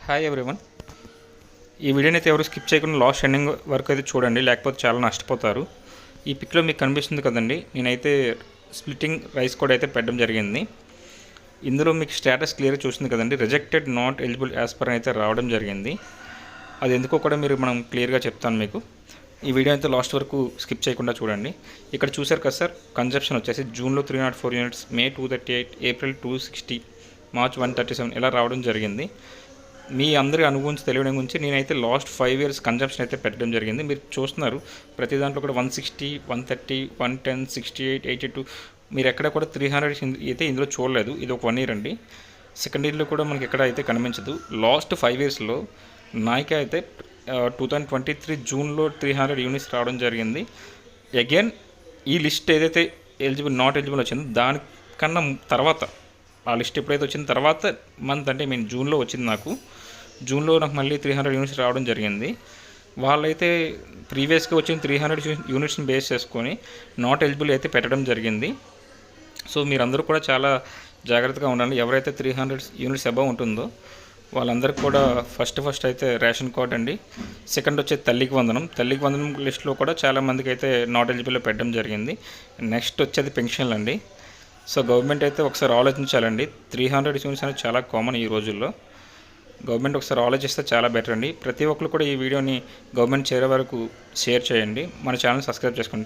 Hi everyone. ఈ వీడియోని అయితే ఎవరు స్కిప్ చేయకుండా లాస్ట్ ఎండింగ్ వరకు అయితే చూడండి, లేకపోతే చాలా నష్టపోతారు. ఈ పిక్లో మీకు కనిపిస్తుంది కదండి, నేనైతే స్ప్లిట్టింగ్ రైస్ కోడ్ అయితే పెట్టడం జరిగింది. ఇందులో మీకు స్టేటస్ క్లియర్గా చూస్తుంది కదండి, rejected not eligible as per అయితే రావడం జరిగింది. అది ఎందుకో కూడా మనం క్లియర్గా చెప్తాను మీకు. ఈ వీడియో అయితే లాస్ట్ వరకు స్కిప్ చేయకుండా చూడండి. ఇక్కడ చూసారు కదా సార్, కన్జప్షన్ వచ్చేసి జూన్లో 304 యూనిట్స్, మే 238, ఏప్రిల్ 260, మార్చ్ 137 ఇలా రావడం జరిగింది. మీ అందరి అనుభవం తెలియడం గురించి నేనైతే లాస్ట్ 5 ఇయర్స్ కన్జంప్షన్ అయితే పెట్టడం జరిగింది. మీరు చూస్తున్నారు ప్రతి దాంట్లో కూడా 160, 130, 110, 68, 82, మీరు ఎక్కడ కూడా 300 అయితే ఇందులో చూడలేదు. ఇది ఒక 1 ఇయర్ అండి. సెకండ్ ఇయర్లో కూడా మనకి ఎక్కడ అయితే కనిపించదు. లాస్ట్ 5 ఇయర్స్లో నాయికా అయితే 2023 జూన్లో 300 యూనిట్స్ రావడం జరిగింది. అగైన్ ఈ లిస్ట్ ఏదైతే నాట్ ఎలిజిబుల్ వచ్చిందో దానికన్నా తర్వాత ఆ లిస్ట్ ఎప్పుడైతే వచ్చిన తర్వాత మంత్ అంటే జూన్లో వచ్చింది. జూన్లో నాకు మళ్ళీ 300 యూనిట్స్ రావడం జరిగింది. వాళ్ళైతే ప్రీవియస్గా వచ్చిన 300 యూనిట్స్ని బేస్ చేసుకొని నాట్ ఎలిజిబుల్ అయితే పెట్టడం జరిగింది. సో మీరందరూ కూడా చాలా జాగ్రత్తగా ఉండండి. ఎవరైతే 300 యూనిట్స్ అబవ్ ఉంటుందో వాళ్ళందరికీ కూడా ఫస్ట్ అయితే రేషన్ కార్డ్ అండి. సెకండ్ వచ్చే తల్లికి వందనం లిస్ట్లో కూడా చాలామందికి అయితే నాట్ ఎలిజిబుల్లో పెట్టడం జరిగింది. నెక్స్ట్ వచ్చేది పెన్షన్లు అండి. సో గవర్నమెంట్ అయితే ఒకసారి ఆలోచించాలండి. 300 యూనిట్స్ అనేది చాలా కామన్ ఈ రోజుల్లో. గవర్నమెంట్ ఒకసారి ఆలోచిస్తే చాలా బెటర్ అండి. ప్రతి ఒక్కరు కూడా ఈ వీడియోని గవర్నమెంట్ చేరే వరకు షేర్ చేయండి. మన ఛానల్ సబ్స్క్రైబ్ చేసుకోండి.